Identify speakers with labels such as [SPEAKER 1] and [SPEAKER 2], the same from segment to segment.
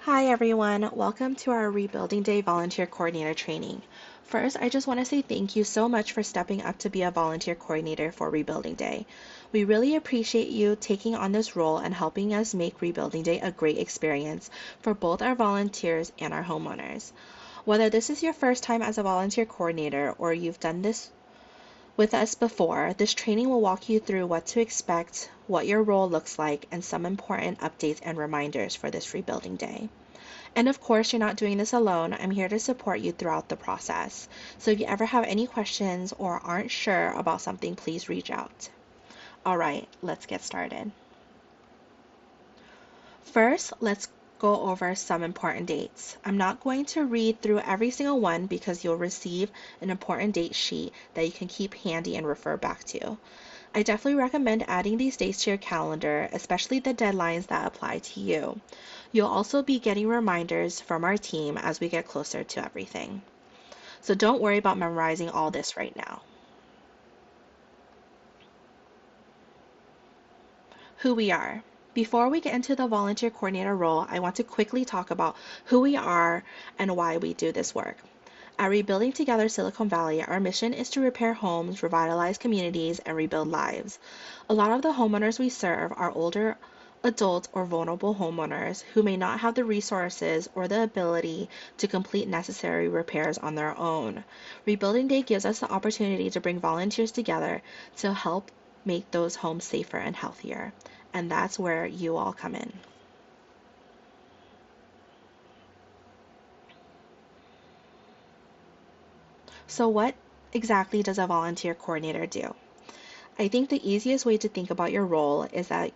[SPEAKER 1] Hi everyone, welcome to our Rebuilding Day Volunteer Coordinator training. First, I just want to say thank you so much for stepping up to be a volunteer coordinator for Rebuilding Day. We really appreciate you taking on this role and helping us make Rebuilding Day a great experience for both our volunteers and our homeowners. Whether this is your first time as a volunteer coordinator or you've done this with us before, this training will walk you through what to expect, what your role looks like, and some important updates and reminders for this Rebuilding Day. And of course, you're not doing this alone. I'm here to support you throughout the process. So if you ever have any questions or aren't sure about something, please reach out. All right, let's get started. First, let's go over some important dates. I'm not going to read through every single one because you'll receive an important date sheet that you can keep handy and refer back to. I definitely recommend adding these dates to your calendar, especially the deadlines that apply to you. You'll also be getting reminders from our team as we get closer to everything. So don't worry about memorizing all this right now. Who we are. Before we get into the volunteer coordinator role, I want to quickly talk about who we are and why we do this work. At Rebuilding Together Silicon Valley, our mission is to repair homes, revitalize communities, and rebuild lives. A lot of the homeowners we serve are older adults or vulnerable homeowners who may not have the resources or the ability to complete necessary repairs on their own. Rebuilding Day gives us the opportunity to bring volunteers together to help make those homes safer and healthier. And that's where you all come in. So, what exactly does a volunteer coordinator do? I think the easiest way to think about your role is that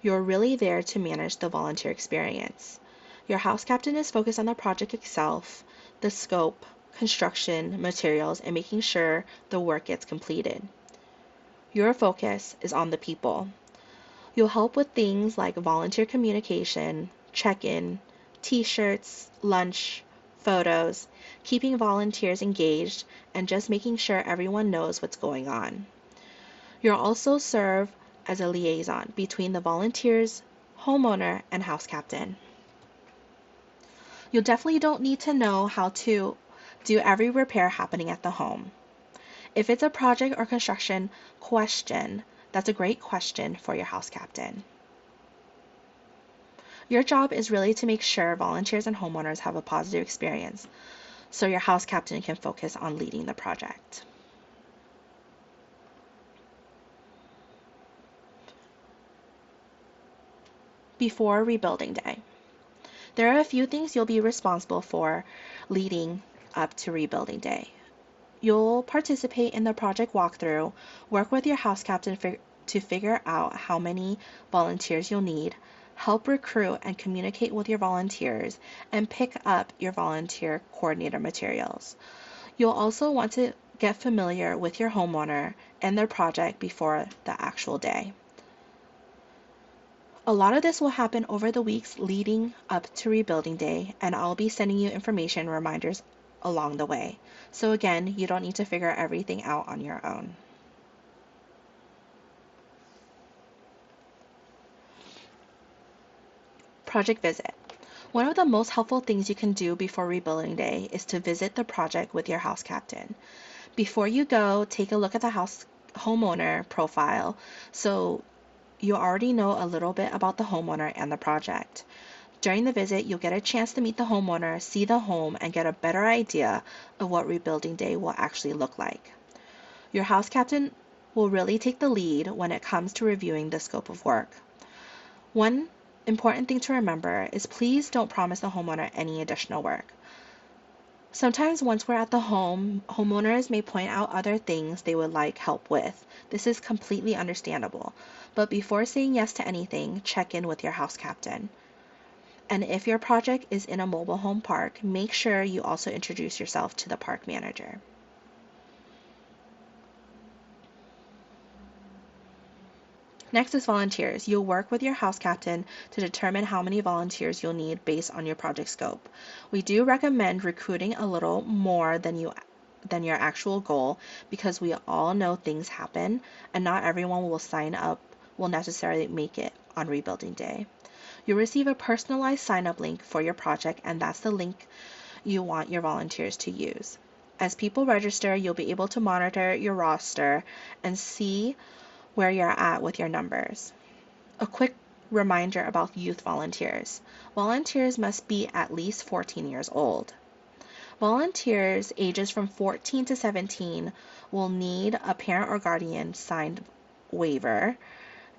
[SPEAKER 1] you're really there to manage the volunteer experience. Your house captain is focused on the project itself, the scope, construction, materials, and making sure the work gets completed. Your focus is on the people. You'll help with things like volunteer communication, check in, t shirts, lunch, photos, keeping volunteers engaged, and just making sure everyone knows what's going on. You'll also serve as a liaison between the volunteers, homeowner, and house captain. You definitely don't need to know how to do every repair happening at the home. If it's a project or construction question, that's a great question for your house captain. Your job is really to make sure volunteers and homeowners have a positive experience so your house captain can focus on leading the project. Before Rebuilding Day, there are a few things you'll be responsible for leading up to Rebuilding Day. You'll participate in the project walkthrough, work with your house captain to figure out how many volunteers you'll need, help recruit and communicate with your volunteers, and pick up your volunteer coordinator materials. You'll also want to get familiar with your homeowner and their project before the actual day. A lot of this will happen over the weeks leading up to Rebuilding Day, and I'll be sending you information reminders along the way. So again, you don't need to figure everything out on your own. Project visit. One of the most helpful things you can do before Rebuilding Day is to visit the project with your house captain. Before you go, take a look at the homeowner profile so you already know a little bit about the homeowner and the project. During the visit, you'll get a chance to meet the homeowner, see the home, and get a better idea of what Rebuilding Day will actually look like. Your house captain will really take the lead when it comes to reviewing the scope of work. One important thing to remember is please don't promise the homeowner any additional work. Sometimes once we're at the home, homeowners may point out other things they would like help with. This is completely understandable. But before saying yes to anything, check in with your house captain. And if your project is in a mobile home park, make sure you also introduce yourself to the park manager. Next is volunteers. You'll work with your house captain to determine how many volunteers you'll need based on your project scope. We do recommend recruiting a little more than your actual goal because we all know things happen and not everyone will sign up will necessarily make it on Rebuilding Day. You'll receive a personalized sign-up link for your project, and that's the link you want your volunteers to use. As people register, you'll be able to monitor your roster and see where you're at with your numbers. A quick reminder about youth volunteers. Volunteers must be at least 14 years old. Volunteers ages from 14 to 17 will need a parent or guardian signed waiver,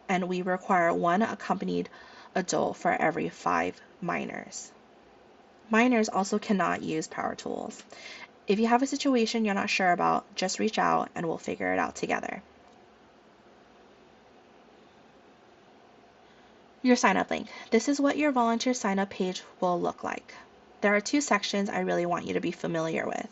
[SPEAKER 1] and we require one accompanied adult for every 5 minors. Minors also cannot use power tools. If you have a situation you're not sure about, just reach out and we'll figure it out together. Your sign-up link. This is what your volunteer sign-up page will look like. There are 2 sections I really want you to be familiar with.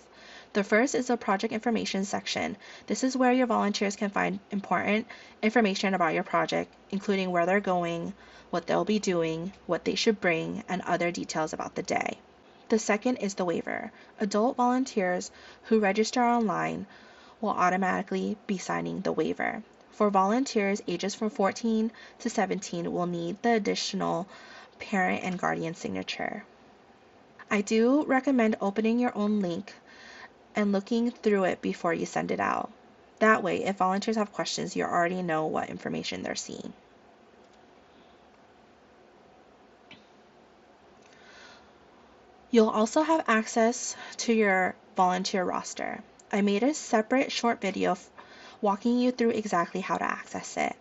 [SPEAKER 1] The first is the project information section. This is where your volunteers can find important information about your project, including where they're going, what they'll be doing, what they should bring, and other details about the day. The second is the waiver. Adult volunteers who register online will automatically be signing the waiver. For volunteers ages from 14 to 17 will need the additional parent and guardian signature. I do recommend opening your own link and looking through it before you send it out. That way, if volunteers have questions, you already know what information they're seeing. You'll also have access to your volunteer roster. I made a separate short video walking you through exactly how to access it.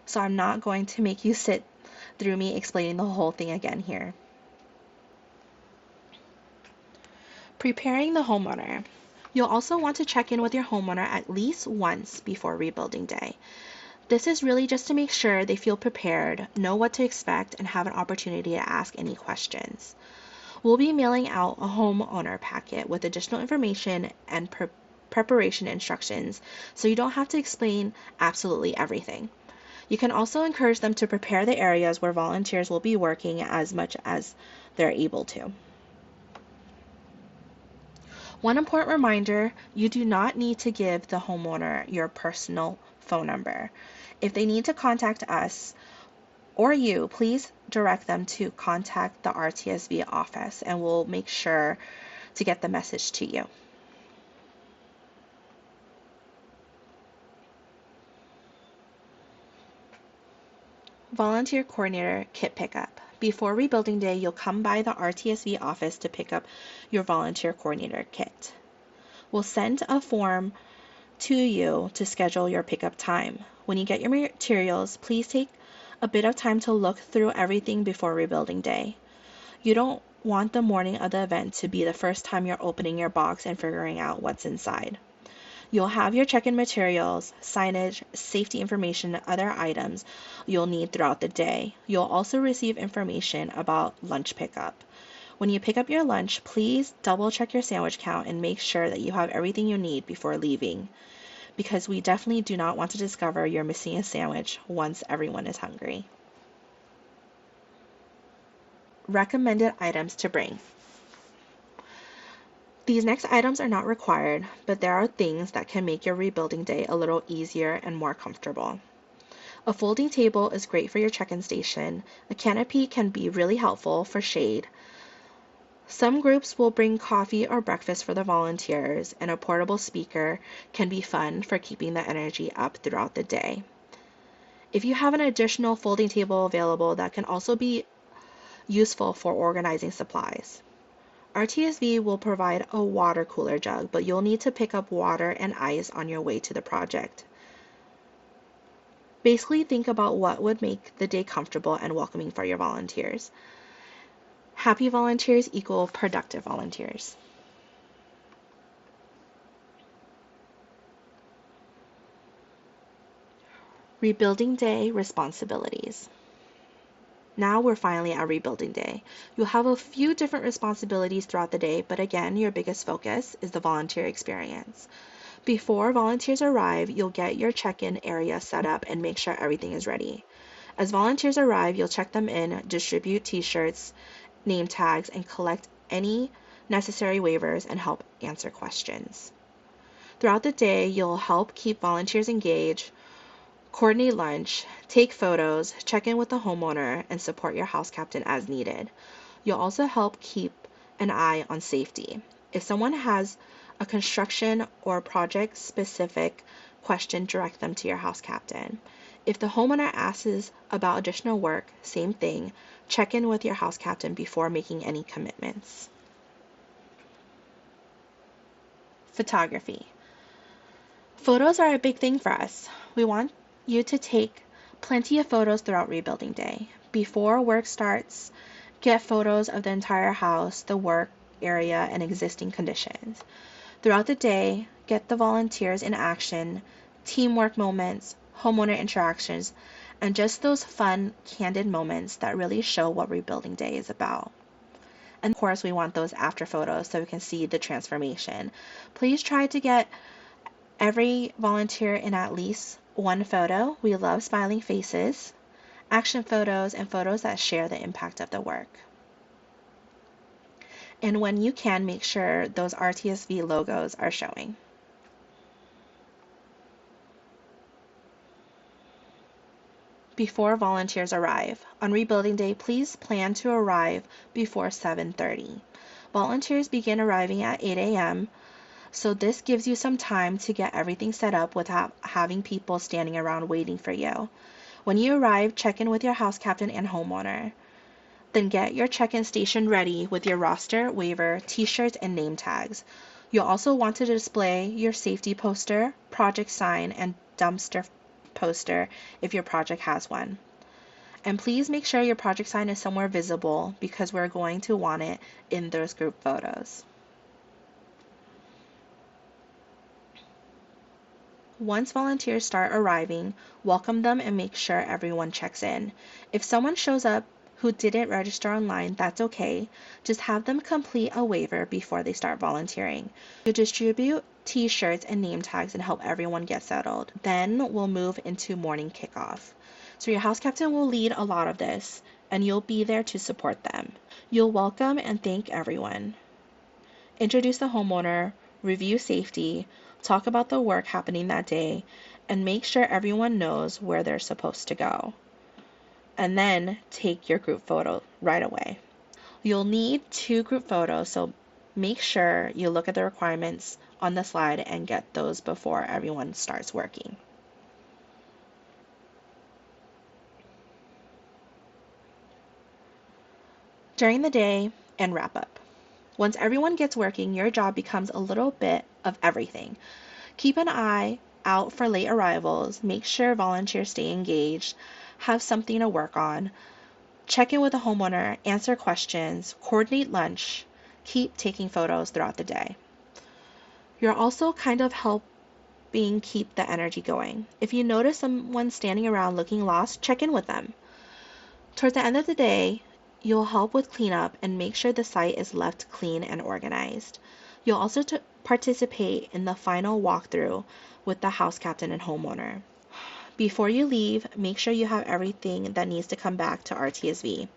[SPEAKER 1] So I'm not going to make you sit through me explaining the whole thing again here. Preparing the homeowner. You'll also want to check in with your homeowner at least once before rebuilding day. This is really just to make sure they feel prepared, know what to expect, and have an opportunity to ask any questions. We'll be mailing out a homeowner packet with additional information and preparation instructions, so you don't have to explain absolutely everything. You can also encourage them to prepare the areas where volunteers will be working as much as they're able to. One important reminder, you do not need to give the homeowner your personal phone number. If they need to contact us or you, please direct them to contact the RTSV office and we'll make sure to get the message to you. Volunteer Coordinator Kit Pickup. Before rebuilding day, you'll come by the RTSV office to pick up your Volunteer Coordinator Kit. We'll send a form to you to schedule your pickup time. When you get your materials, please take a bit of time to look through everything before rebuilding day. You don't want the morning of the event to be the first time you're opening your box and figuring out what's inside. You'll have your check-in materials, signage, safety information, and other items you'll need throughout the day. You'll also receive information about lunch pickup. When you pick up your lunch, please double check your sandwich count and make sure that you have everything you need before leaving, because we definitely do not want to discover you're missing a sandwich once everyone is hungry. Recommended items to bring. These next items are not required, but there are things that can make your rebuilding day a little easier and more comfortable. A folding table is great for your check-in station. A canopy can be really helpful for shade. Some groups will bring coffee or breakfast for the volunteers, and a portable speaker can be fun for keeping the energy up throughout the day. If you have an additional folding table available, that can also be useful for organizing supplies. RTSV will provide a water cooler jug, but you'll need to pick up water and ice on your way to the project. Basically, think about what would make the day comfortable and welcoming for your volunteers. Happy volunteers equal productive volunteers. Rebuilding day responsibilities. Now we're finally at rebuilding day. You'll have a few different responsibilities throughout the day, but again, your biggest focus is the volunteer experience. Before volunteers arrive, you'll get your check-in area set up and make sure everything is ready. As volunteers arrive, you'll check them in, distribute t-shirts, name tags, and collect any necessary waivers and help answer questions. Throughout the day, you'll help keep volunteers engaged, Coordinate lunch, take photos, check in with the homeowner, and support your house captain as needed. You'll also help keep an eye on safety. If someone has a construction or project specific question, direct them to your house captain. If the homeowner asks about additional work, same thing, check in with your house captain before making any commitments. Photography. Photos are a big thing for us. We want you to take plenty of photos throughout rebuilding day. Before work starts, get photos of the entire house, the work area, and existing conditions. Throughout the day, get the volunteers in action, teamwork moments, homeowner interactions, and just those fun, candid moments that really show what rebuilding day is about. And of course, we want those after photos so we can see the transformation. Please try to get every volunteer in at least one photo. We love smiling faces, action photos, and photos that share the impact of the work. And when you can, make sure those RTSV logos are showing. Before volunteers arrive. On rebuilding day, please plan to arrive before 7:30. Volunteers begin arriving at 8 a.m., so this gives you some time to get everything set up without having people standing around waiting for you. When you arrive, check in with your house captain and homeowner. Then get your check-in station ready with your roster, waiver, t-shirts, and name tags. You'll also want to display your safety poster, project sign, and dumpster poster if your project has one. And please make sure your project sign is somewhere visible because we're going to want it in those group photos. Once volunteers start arriving, welcome them and make sure everyone checks in. If someone shows up who didn't register online, that's okay. Just have them complete a waiver before they start volunteering. You distribute t-shirts and name tags and help everyone get settled. Then we'll move into morning kickoff. So your house captain will lead a lot of this, and you'll be there to support them. You'll welcome and thank everyone. Introduce the homeowner, review safety, talk about the work happening that day, and make sure everyone knows where they're supposed to go. And then take your group photo right away. You'll need 2 group photos, so make sure you look at the requirements on the slide and get those before everyone starts working. During the day and wrap up. Once everyone gets working, your job becomes a little bit of everything. Keep an eye out for late arrivals, make sure volunteers stay engaged, have something to work on, check in with the homeowner, answer questions, coordinate lunch, keep taking photos throughout the day. You're also kind of helping keep the energy going. If you notice someone standing around looking lost, check in with them. Towards the end of the day, you'll help with cleanup and make sure the site is left clean and organized. You'll also participate in the final walkthrough with the house captain and homeowner. Before you leave, make sure you have everything that needs to come back to RTSV.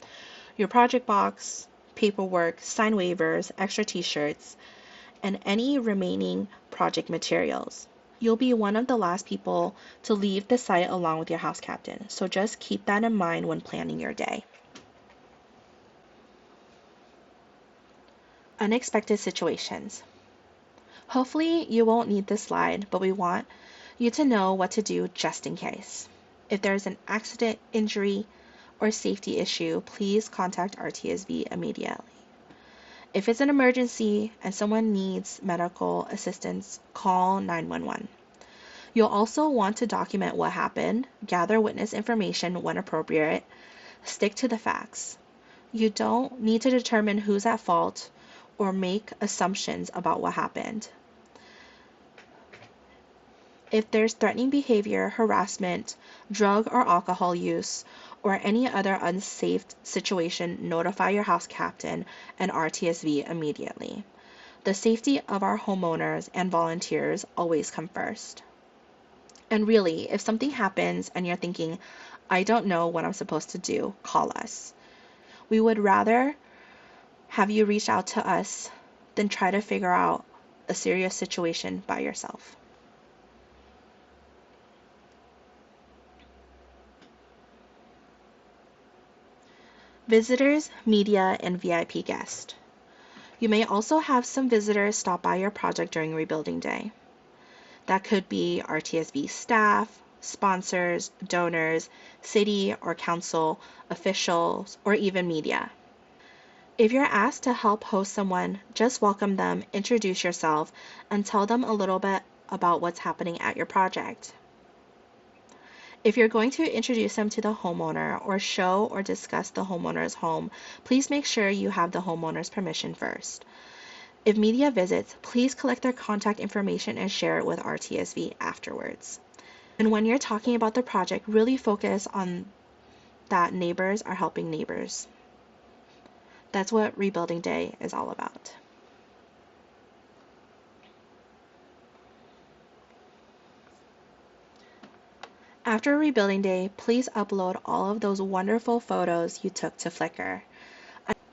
[SPEAKER 1] Your project box, paperwork, signed waivers, extra t-shirts, and any remaining project materials. You'll be one of the last people to leave the site along with your house captain, so just keep that in mind when planning your day. Unexpected situations. Hopefully you won't need this slide, but we want you to know what to do just in case. If there's an accident, injury, or safety issue, please contact RTSV immediately. If it's an emergency and someone needs medical assistance, call 911. You'll also want to document what happened, gather witness information when appropriate, stick to the facts. You don't need to determine who's at fault or make assumptions about what happened. If there's threatening behavior, harassment, drug or alcohol use, or any other unsafe situation, notify your house captain and RTSV immediately. The safety of our homeowners and volunteers always come first. And really, if something happens and you're thinking, I don't know what I'm supposed to do, call us. We would rather have you reach out to us than try to figure out a serious situation by yourself. Visitors, media, and VIP guests. You may also have some visitors stop by your project during rebuilding day. That could be RTSV staff, sponsors, donors, city or council officials, or even media. If you're asked to help host someone, just welcome them, introduce yourself, and tell them a little bit about what's happening at your project. If you're going to introduce them to the homeowner or show or discuss the homeowner's home, please make sure you have the homeowner's permission first. If media visits, please collect their contact information and share it with RTSV afterwards. And when you're talking about the project, really focus on that neighbors are helping neighbors. That's what Rebuilding Day is all about. After Rebuilding Day, please upload all of those wonderful photos you took to Flickr.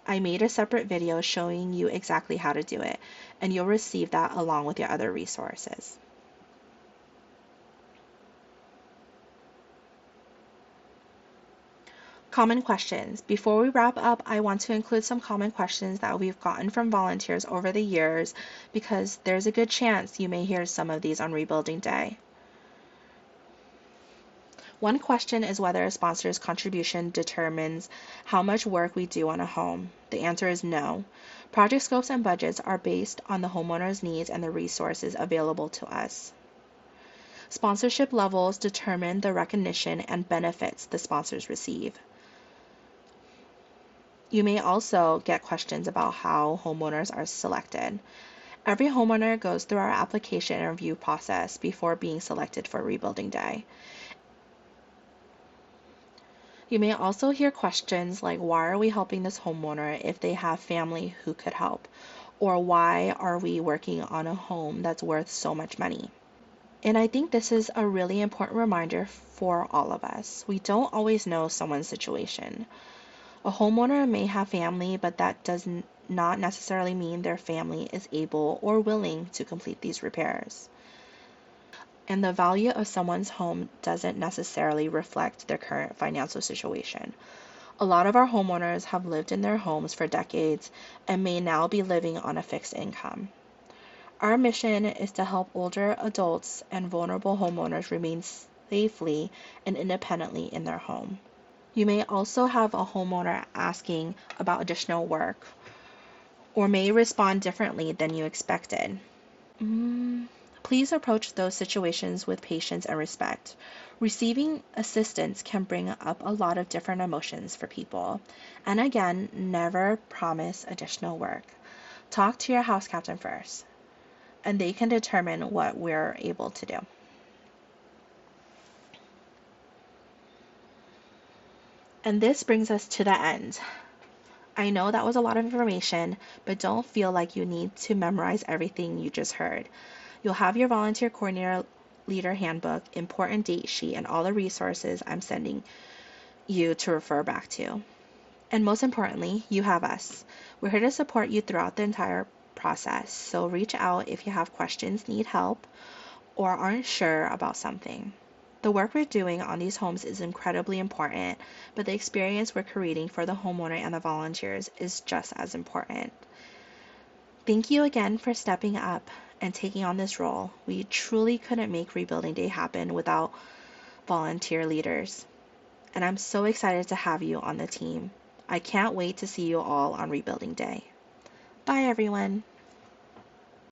[SPEAKER 1] I made a separate video showing you exactly how to do it, and you'll receive that along with your other resources. Common questions. Before we wrap up, I want to include some common questions that we've gotten from volunteers over the years because there's a good chance you may hear some of these on Rebuilding Day. One question is whether a sponsor's contribution determines how much work we do on a home. The answer is no. Project scopes and budgets are based on the homeowner's needs and the resources available to us. Sponsorship levels determine the recognition and benefits the sponsors receive. You may also get questions about how homeowners are selected. Every homeowner goes through our application and review process before being selected for Rebuilding Day. You may also hear questions like, why are we helping this homeowner if they have family who could help? Or why are we working on a home that's worth so much money? And I think this is a really important reminder for all of us. We don't always know someone's situation. A homeowner may have family, but that does not necessarily mean their family is able or willing to complete these repairs. And the value of someone's home doesn't necessarily reflect their current financial situation. A lot of our homeowners have lived in their homes for decades and may now be living on a fixed income. Our mission is to help older adults and vulnerable homeowners remain safely and independently in their home. You may also have a homeowner asking about additional work or may respond differently than you expected. Please approach those situations with patience and respect. Receiving assistance can bring up a lot of different emotions for people. And again, never promise additional work. Talk to your house captain first, and they can determine what we're able to do. And this brings us to the end. I know that was a lot of information, but don't feel like you need to memorize everything you just heard. You'll have your volunteer coordinator leader handbook, important date sheet, and all the resources I'm sending you to refer back to. And most importantly, you have us. We're here to support you throughout the entire process, so reach out if you have questions, need help, or aren't sure about something. The work we're doing on these homes is incredibly important, but the experience we're creating for the homeowner and the volunteers is just as important. Thank you again for stepping up and taking on this role. We truly couldn't make Rebuilding Day happen without volunteer leaders. And I'm so excited to have you on the team. I can't wait to see you all on Rebuilding Day. Bye, everyone.